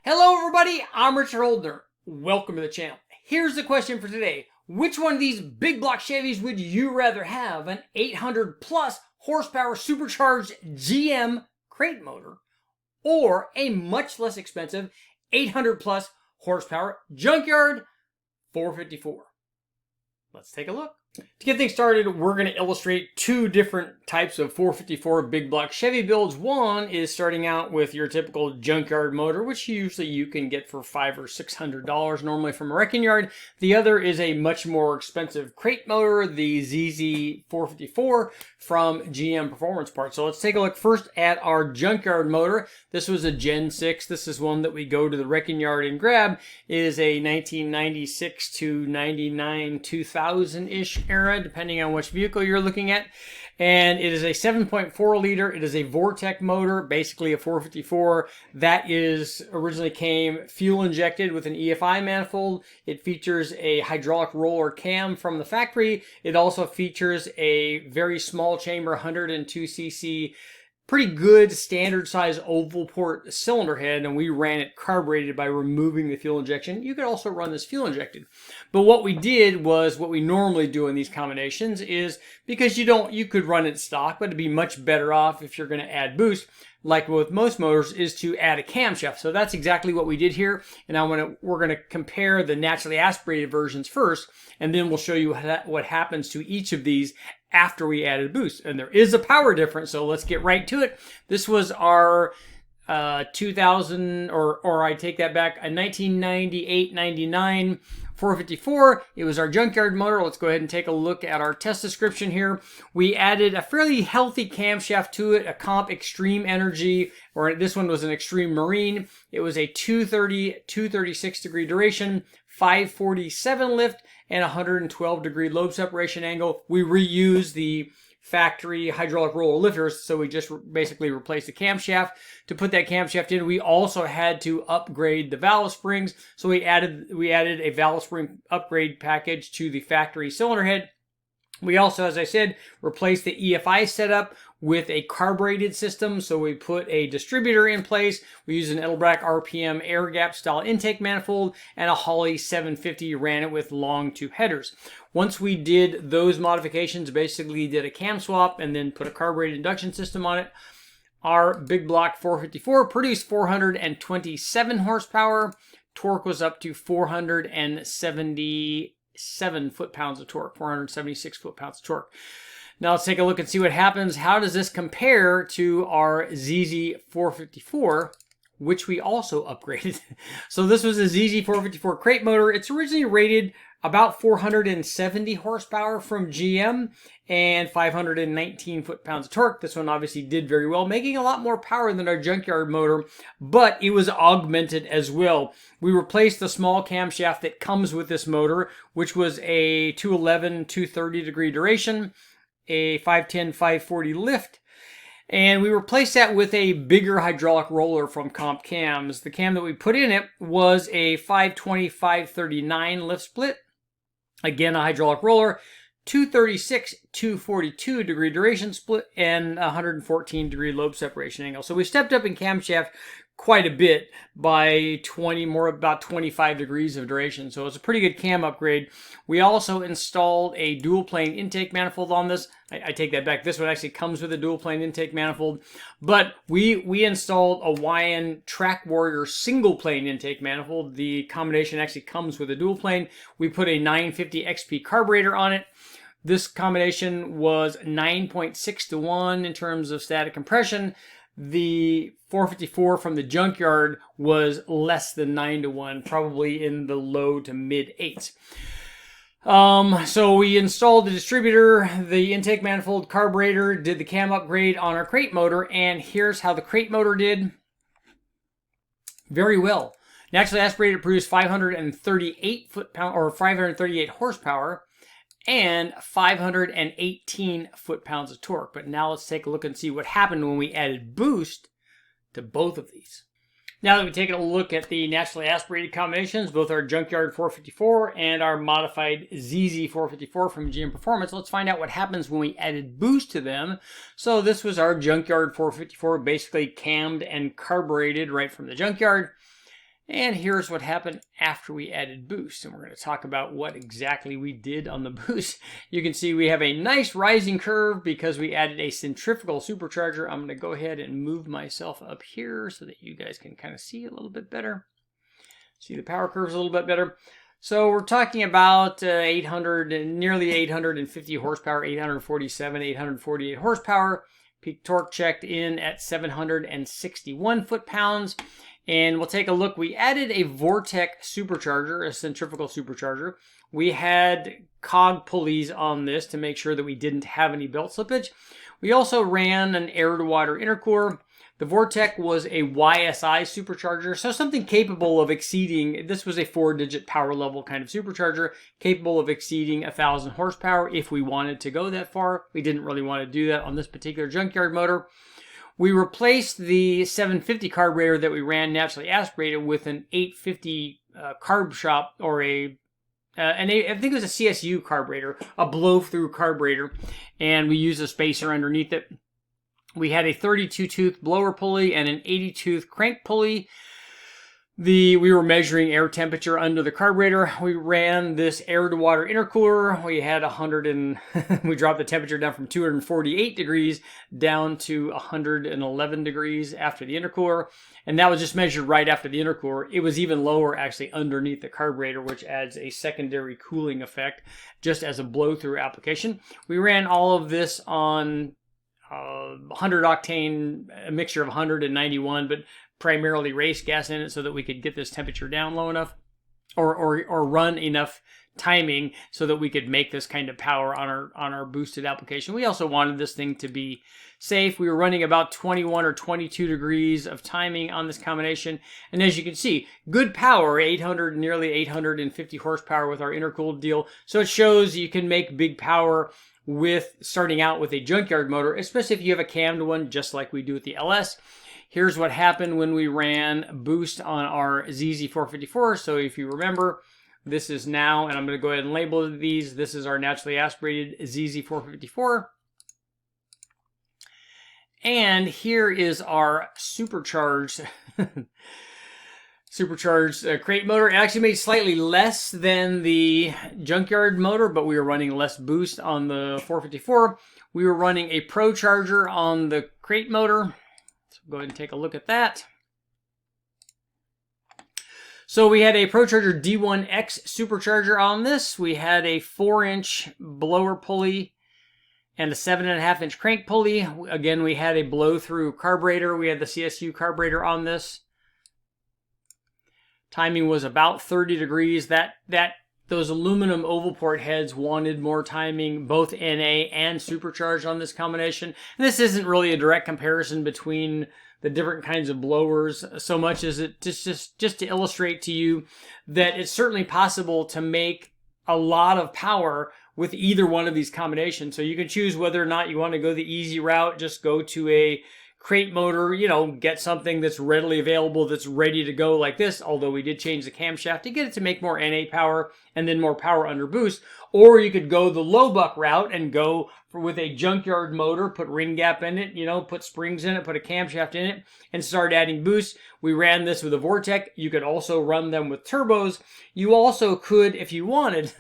Hello everybody, I'm Richard Oldner. Welcome to the channel. Here's the question for today. Which one of these big block Chevys would you rather have? An 800 plus horsepower supercharged GM crate motor or a much less expensive 800 plus horsepower junkyard 454? Let's take a look. To get things started, we're going to illustrate two different types of 454 big block Chevy builds. One is starting out with your typical junkyard motor, which usually you can get for $500 or $600 normally from a wrecking yard. The other is a much more expensive crate motor, the ZZ454 from GM Performance Parts. So let's take a look first at our junkyard motor. This was a Gen 6. This is one that we go to the wrecking yard and grab. It is a 1996 to 99, 2000-ish era, depending on which vehicle you're looking at. And it is a 7.4 liter. It is a Vortec motor, basically a 454. That is originally came fuel injected with an EFI manifold. It features a hydraulic roller cam from the factory. It also features a very small chamber 102cc, pretty good standard size oval port cylinder head, and we ran it carbureted by removing the fuel injection. You could also run this fuel injected. But what we did was what we normally do in these combinations is, because you could run it stock, but it'd be much better off if you're going to add boost, like with most motors, is to add a camshaft. So that's exactly what we did here. And we're going to compare the naturally aspirated versions first, and then we'll show you what happens to each of these after we added boost. And there is a power difference, so let's get right to it. This was our 2000, or I take that back, a 1998-99 454. It was our junkyard motor. Let's go ahead and take a look at our test description here. We added a fairly healthy camshaft to it, a Comp Extreme Energy, or this one was an Extreme Marine. It was a 230, 236 degree duration, 547 lift, and 112 degree lobe separation angle. We reused the factory hydraulic roller lifters, so we just basically replaced the camshaft. To put that camshaft in, we also had to upgrade the valve springs, so we added a valve spring upgrade package to the factory cylinder head. We also, as I said, replaced the EFI setup with a carbureted system. So we put a distributor in place. We used an Edelbrock RPM air gap style intake manifold and a Holley 750, ran it with long tube headers. Once we did those modifications, basically did a cam swap and then put a carbureted induction system on it, our big block 454 produced 427 horsepower. Torque was up to 477 foot-pounds of torque, 476 foot-pounds of torque. Now let's take a look and see what happens. How does this compare to our ZZ454, which we also upgraded? So this was a ZZ454 crate motor. It's originally rated about 470 horsepower from GM and 519 foot-pounds of torque. This one obviously did very well, making a lot more power than our junkyard motor, but it was augmented as well. We replaced the small camshaft that comes with this motor, which was a 211, 230 degree duration, a 510, 540 lift, and we replaced that with a bigger hydraulic roller from Comp Cams. The cam that we put in it was a 520, 539 lift split. Again, a hydraulic roller, 236, 242 degree duration split, and 114 degree lobe separation angle. So we stepped up in camshaft quite a bit by about 25 degrees of duration. So it's a pretty good cam upgrade. We also installed a dual plane intake manifold on this. I take that back. This one actually comes with a dual plane intake manifold, but we installed a YN Track Warrior single plane intake manifold. The combination actually comes with a dual plane. We put a 950 XP carburetor on it. This combination was 9.6 to 1 in terms of static compression. The 454 from the junkyard was less than 9 to 1, probably in the low to mid 8s. So we installed the distributor, the intake manifold, carburetor, did the cam upgrade on our crate motor, and here's how the crate motor did. Very well. Naturally aspirated produced 538 foot-pound or 538 horsepower and 518 foot-pounds of torque. But now let's take a look and see what happened when we added boost to both of these. Now that we've taken a look at the naturally aspirated combinations, both our junkyard 454 and our modified ZZ454 from GM Performance, let's find out what happens when we added boost to them. So this was our junkyard 454, basically cammed and carbureted right from the junkyard. And here's what happened after we added boost. And we're going to talk about what exactly we did on the boost. You can see we have a nice rising curve because we added a centrifugal supercharger. I'm going to go ahead and move myself up here so that you guys can kind of see a little bit better. See the power curves a little bit better. So we're talking about 800, nearly 850 horsepower, 847, 848 horsepower. Peak torque checked in at 761 foot-pounds. And we'll take a look. We added a Vortec supercharger, a centrifugal supercharger. We had cog pulleys on this to make sure that we didn't have any belt slippage. We also ran an air-to-water intercooler. The Vortec was a YSI supercharger, so something capable of exceeding, this was a 4-digit power level kind of supercharger, capable of exceeding 1,000 horsepower if we wanted to go that far. We didn't really want to do that on this particular junkyard motor. We replaced the 750 carburetor that we ran naturally aspirated with an 850 carb shop, or I think it was a CSU carburetor, a blow-through carburetor, and we used a spacer underneath it. We had a 32-tooth blower pulley and an 80-tooth crank pulley. We were measuring air temperature under the carburetor. We ran this air-to-water intercooler. We had we dropped the temperature down from 248 degrees down to 111 degrees after the intercooler. And that was just measured right after the intercooler. It was even lower actually underneath the carburetor, which adds a secondary cooling effect just as a blow-through application. We ran all of this on 100 octane, a mixture of 100 and 91, but primarily race gas in it so that we could get this temperature down low enough or run enough timing so that we could make this kind of power on our boosted application. We also wanted this thing to be safe. We were running about 21 or 22 degrees of timing on this combination. And as you can see, good power, nearly 850 horsepower with our intercooled deal. So it shows you can make big power with starting out with a junkyard motor, especially if you have a cammed one, just like we do with the LS. Here's what happened when we ran boost on our ZZ454. So if you remember, this is now, and I'm going to go ahead and label these. This is our naturally aspirated ZZ454. And here is our supercharged crate motor. It actually made slightly less than the junkyard motor, but we were running less boost on the 454. We were running a Pro charger on the crate motor. So go ahead and take a look at that. So we had a Pro Charger D1X supercharger on this. We had a 4-inch blower pulley and a 7.5-inch crank pulley. Again, we had a blow-through carburetor. We had the CSU carburetor on this. Timing was about 30 degrees. Those aluminum oval port heads wanted more timing, both NA and supercharged on this combination. And this isn't really a direct comparison between the different kinds of blowers so much as it just to illustrate to you that it's certainly possible to make a lot of power with either one of these combinations. So you can choose whether or not you want to go the easy route, just go to a crate motor, get something that's readily available, that's ready to go like this, although we did change the camshaft to get it to make more NA power and then more power under boost. Or you could go the low buck route and go with a junkyard motor, put ring gap in it, put springs in it, put a camshaft in it, and start adding boost. We ran this with a Vortec. You could also run them with turbos. You also could, if you wanted,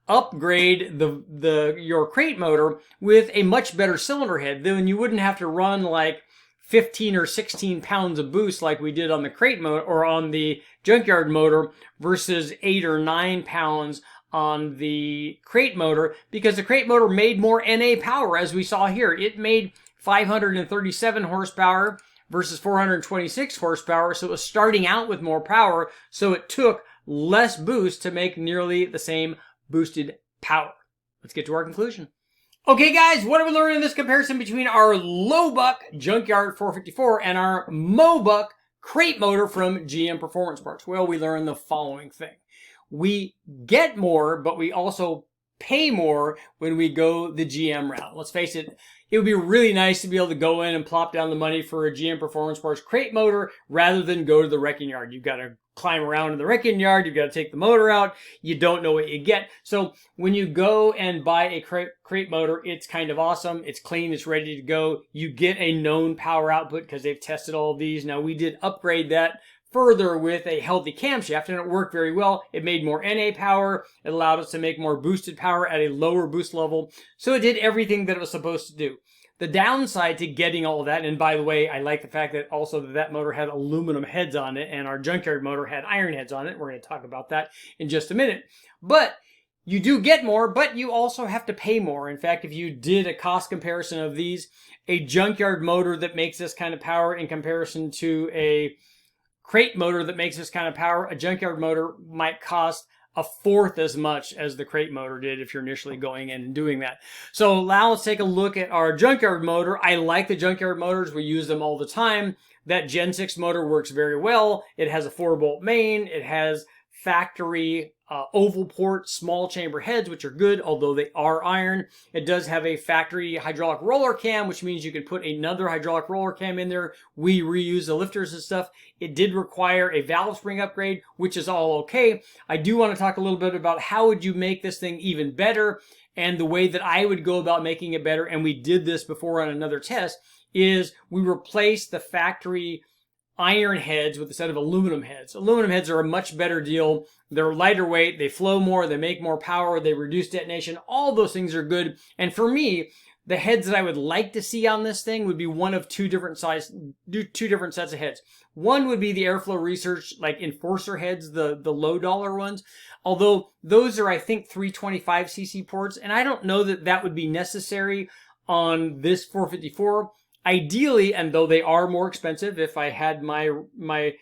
upgrade your crate motor with a much better cylinder head. Then you wouldn't have to run like 15 or 16 pounds of boost like we did on the crate motor or on the junkyard motor versus 8 or 9 pounds on the crate motor, because the crate motor made more NA power, as we saw here. It made 537 horsepower versus 426 horsepower, so it was starting out with more power, so it took less boost to make nearly the same boosted power. Let's get to our conclusion. Okay guys, what have we learned in this comparison between our low buck junkyard 454 and our Mo-Buck crate motor from GM Performance Parts? Well, we learned the following thing. We get more, but we also pay more when we go the GM route. Let's face it, it would be really nice to be able to go in and plop down the money for a GM Performance Parts crate motor rather than go to the wrecking yard. You've got to climb around in the wrecking yard. You've got to take the motor out. You don't know what you get. So when you go and buy a crate motor, it's kind of awesome. It's clean. It's ready to go. You get a known power output because they've tested all of these. Now, we did upgrade that further with a healthy camshaft, and it worked very well. It made more NA power. It allowed us to make more boosted power at a lower boost level. So it did everything that it was supposed to do. The downside to getting all of that, and by the way, I like the fact that also that motor had aluminum heads on it, and our Junkyard motor had iron heads on it. We're going to talk about that in just a minute. But you do get more, but you also have to pay more. In fact, if you did a cost comparison of these, a Junkyard motor that makes this kind of power in comparison to a crate motor that makes this kind of power, a Junkyard motor might cost a fourth as much as the crate motor did if you're initially going in and doing that. So now let's take a look at our Junkyard motor. I like the Junkyard motors. We use them all the time. That Gen 6 motor works very well. It has a 4-bolt main. It has factory oval port small chamber heads, which are good, although they are iron. It does have a factory hydraulic roller cam, which means you can put another hydraulic roller cam in there. We reuse the lifters and stuff. It did require a valve spring upgrade, which is all okay. I do want to talk a little bit about how would you make this thing even better, and the way that I would go about making it better, and we did this before on another test, is we replaced the factory iron heads with a set of aluminum heads. Aluminum heads are a much better deal. They're lighter weight, they flow more, they make more power, they reduce detonation. All those things are good. And for me, the heads that I would like to see on this thing would be one of two different sets of heads. One would be the Airflow Research, like Enforcer heads, the low dollar ones. Although those are, I think, 325cc ports, and I don't know that that would be necessary on this 454. Ideally, and though they are more expensive, if I had my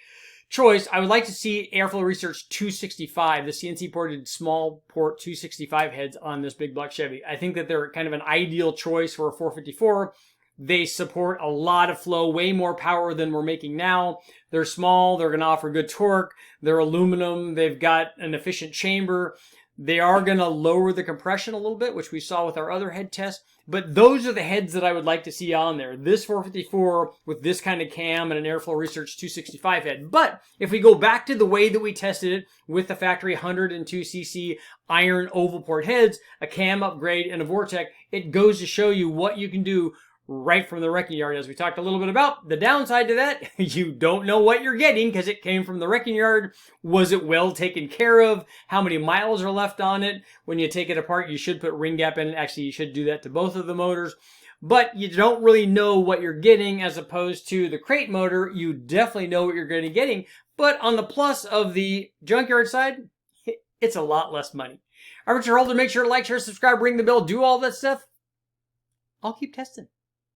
choice, I would like to see Airflow Research 265, the CNC ported small port 265 heads on this big block Chevy. I think that they're kind of an ideal choice for a 454. They support a lot of flow, way more power than we're making now. They're small, they're going to offer good torque, they're aluminum, they've got an efficient chamber. They are going to lower the compression a little bit, which we saw with our other head test. But those are the heads that I would like to see on there. This 454 with this kind of cam and an Airflow Research 265 head. But if we go back to the way that we tested it with the factory 102cc iron oval port heads, a cam upgrade, and a Vortec, it goes to show you what you can do right from the wrecking yard. As we talked a little bit about, the downside to that, you don't know what you're getting because it came from the wrecking yard. Was it well taken care of? How many miles are left on it? When you take it apart, you should put ring gap in it. Actually, you should do that to both of the motors. But you don't really know what you're getting, as opposed to the crate motor. You definitely know what you're going to be getting. But on the plus of the Junkyard side, it's a lot less money. Armature holder, make sure to like, share, subscribe, ring the bell, do all that stuff. I'll keep testing.